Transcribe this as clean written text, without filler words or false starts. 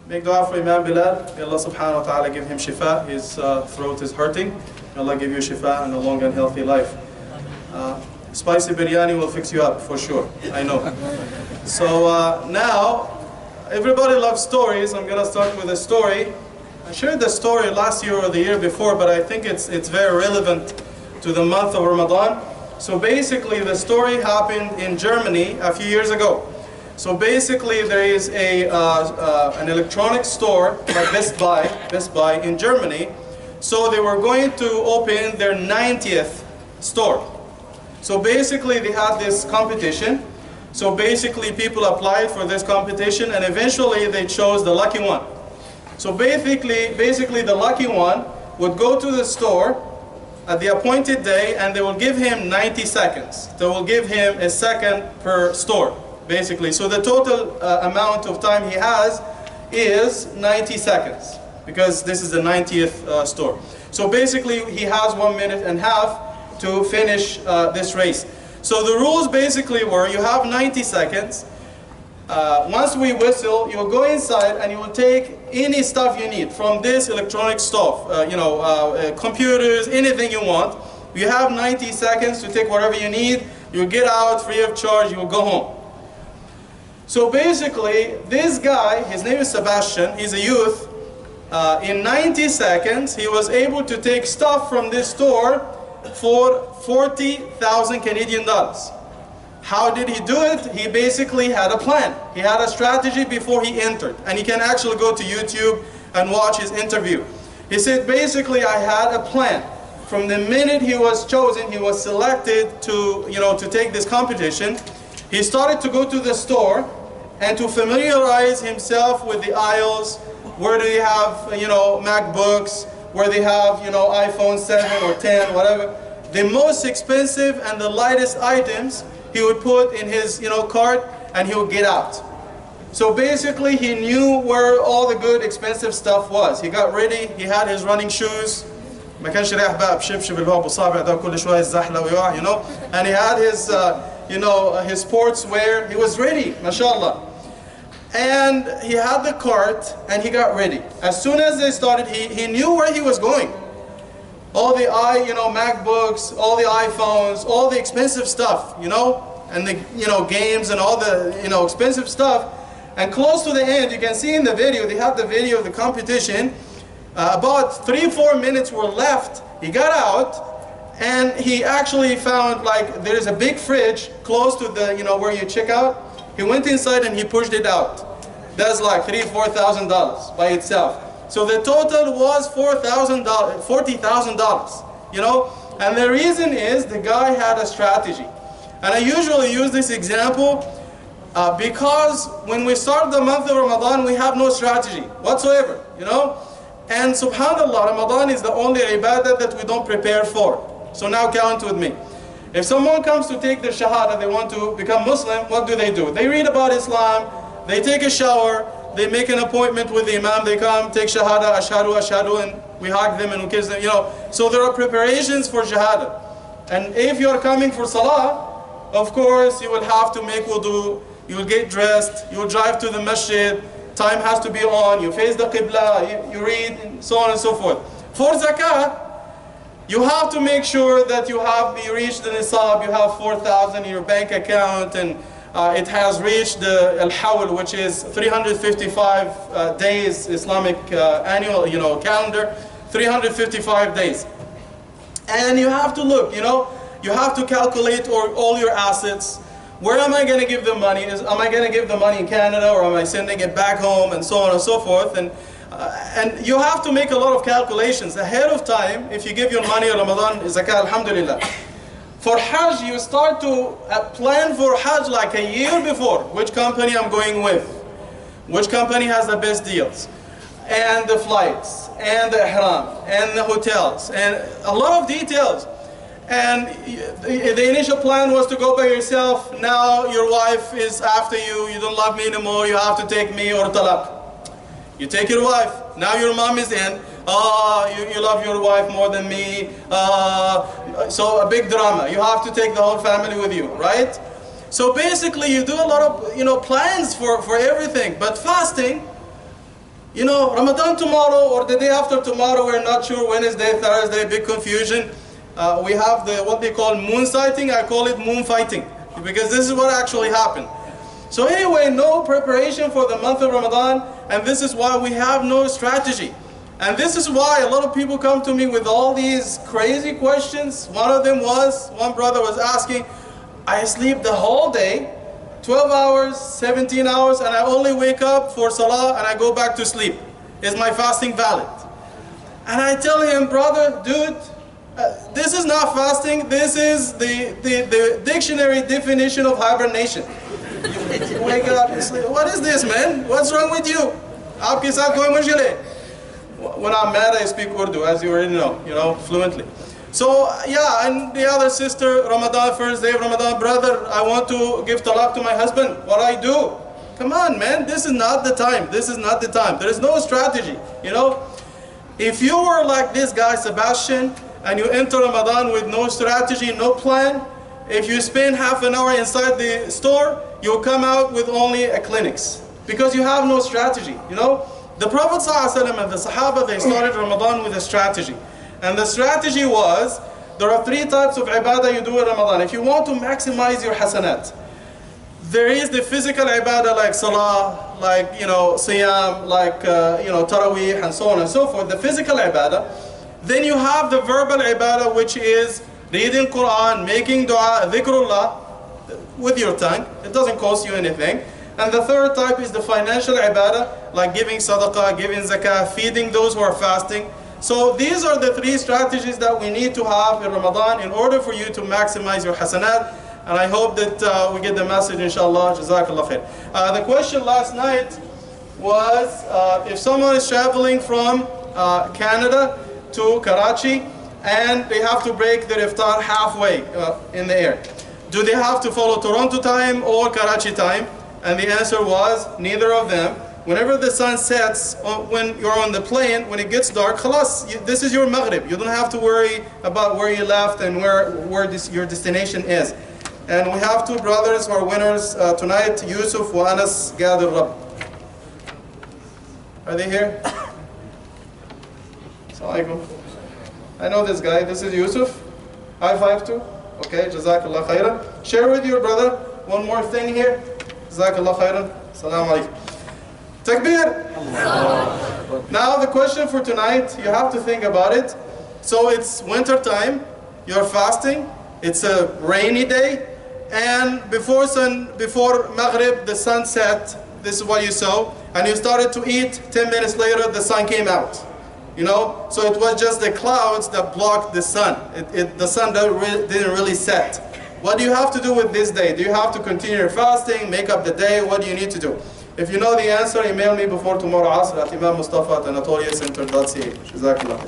Make dua for Imam Bilal. May Allah subhanahu wa ta'ala give him shifa. His throat is hurting. May Allah give you shifa and a long and healthy life. Spicy biryani will fix you up for sure. I know. So now, everybody loves stories. I'm going to start with a story. I shared the story last year or the year before, but I think it's very relevant to the month of Ramadan. So basically, the story happened in Germany a few years ago. So basically, there is an electronic store like Best Buy in Germany. So they were going to open their 90th store. So basically, they had this competition. So basically, people applied for this competition, and eventually they chose the lucky one. So basically, the lucky one would go to the store at the appointed day, and they will give him 90 seconds. They will give him a second per store, basically. So the total amount of time he has is 90 seconds, because this is the 90th store. So basically, he has 1.5 minutes to finish this race. So the rules basically were, you have 90 seconds. Once we whistle, you will go inside and you will take any stuff you need from this electronic stuff, computers, anything you want. You have 90 seconds to take whatever you need. You get out free of charge, you will go home. So basically, this guy, his name is Sebastian, he's a youth. In 90 seconds, he was able to take stuff from this store for 40,000 Canadian dollars. How did he do it? He basically had a plan. He had a strategy before he entered. And you can actually go to YouTube and watch his interview. He said, basically, I had a plan. From the minute he was chosen, he was selected to take this competition. He started to go to the store and to familiarize himself with the aisles, where they have, MacBooks, where they have, iPhone 7 or 10, whatever. The most expensive and the lightest items he would put in his, cart, and he would get out. So basically, he knew where all the good, expensive stuff was. He got ready. He had his running shoes. ما كانش رايح بقى بشبشب اللي هو ابو صابع ده كل شويه الزحله ويقع, and he had his, his sportswear. He was ready, mashallah. And he had the cart, and he got ready. As soon as they started, he knew where he was going. All the MacBooks, all the iPhones, all the expensive stuff, and the games and all the expensive stuff. And close to the end, you can see in the video, they have the video of the competition. About 3-4 minutes were left. He got out, and he actually found there's a big fridge close to the where you check out. He went inside and he pushed it out. That's like $3,000-4,000 by itself. So the total was $40,000, and the reason is the guy had a strategy. And I usually use this example because when we start the month of Ramadan, we have no strategy whatsoever, And subhanAllah, Ramadan is the only ibadah that we don't prepare for. So now count with me. If someone comes to take their shahada, they want to become Muslim, what do? They read about Islam, they take a shower, they make an appointment with the imam, they come, take shahada, ashhadu, ashhadu, and we hug them and we kiss them, So there are preparations for shahada. And if you are coming for salah, of course you will have to make wudu, you will get dressed, you will drive to the masjid, time has to be on, you face the qibla, you read, and so on and so forth. For zakat, you have to make sure that you reach the nisab, you have 4,000 in your bank account, and it has reached the al-hawl, which is 355 days Islamic annual calendar, 355 days. And you have to look, you have to calculate all your assets. Where am I going to give the money? Am I going to give the money in Canada, or am I sending it back home, and so on and so forth? And you have to make a lot of calculations ahead of time. If you give your money in Ramadan, zakah, alhamdulillah. For Hajj, you start to plan for Hajj like a year before. Which company I'm going with? Which company has the best deals? And the flights, and the ihram, and the hotels, and a lot of details. And the initial plan was to go by yourself. Now your wife is after you, you don't love me anymore, you have to take me, or talaq. You take your wife, now your mom is in, you love your wife more than me, so a big drama. You have to take the whole family with you, right? So basically you do a lot of plans for everything. But fasting, you know, Ramadan tomorrow or the day after tomorrow, we're not sure, Wednesday, Thursday, big confusion. We have what they call moon sighting. I call it moon fighting, because this is what actually happened. So anyway, no preparation for the month of Ramadan, and this is why we have no strategy. And this is why a lot of people come to me with all these crazy questions. One of them was, one brother was asking, I sleep the whole day, 12 hours, 17 hours, and I only wake up for Salah and I go back to sleep. Is my fasting valid? And I tell him, brother, dude, this is not fasting, this is the dictionary definition of hibernation. You wake up and sleep. What is this, man? What's wrong with you? Aapke saath koi mushkil hai? When I'm mad, I speak Urdu, as you already know, fluently. So, yeah, and the other sister, Ramadan, first day of Ramadan, brother, I want to give talaq to my husband. What do I do? Come on, man, this is not the time. This is not the time. There is no strategy, you know. If you were like this guy, Sebastian, and you enter Ramadan with no strategy, no plan, if you spend half an hour inside the store, you'll come out with only a clinics, because you have no strategy, you know. The Prophet ﷺ and the Sahaba, they started Ramadan with a strategy. And the strategy was, there are 3 types of ibadah you do in Ramadan. If you want to maximize your hasanat, there is the physical ibadah like salah, like, you know, siyam, like, you know, taraweeh, and so on and so forth, the physical ibadah. Then you have the verbal ibadah, which is reading Quran, making dua, dhikrullah, with your tongue. It doesn't cost you anything. And the third type is the financial ibadah, like giving sadaqah, giving zakah, feeding those who are fasting. So these are the 3 strategies that we need to have in Ramadan in order for you to maximize your hasanat. And I hope that we get the message, inshallah. Jazakallah khair. The question last night was, if someone is traveling from Canada to Karachi and they have to break their iftar halfway in the air, do they have to follow Toronto time or Karachi time? And the answer was, neither of them. Whenever the sun sets, when you're on the plane, when it gets dark, khalas, this is your maghrib. You don't have to worry about where you left and where your destination is. And we have 2 brothers who are winners tonight, Yusuf wa Anas Gadir Rab. Are they here? Assalamu alaikum. I know this guy. This is Yusuf. High five too. Okay, Jazakallah khairan. Share with your brother one more thing here. Jazakallah khairan. Assalamu alaikum. Takbir. Now the question for tonight, you have to think about it. So it's winter time, you're fasting, it's a rainy day, and before Maghrib the sun set, this is what you saw, and you started to eat, 10 minutes later the sun came out. You know, so it was just the clouds that blocked the sun. The sun didn't really set. What do you have to do with this day? Do you have to continue your fasting, make up the day? What do you need to do? If you know the answer, email me before tomorrow Asr at Mustafa at Anatolia Center.ca. Jazakallah.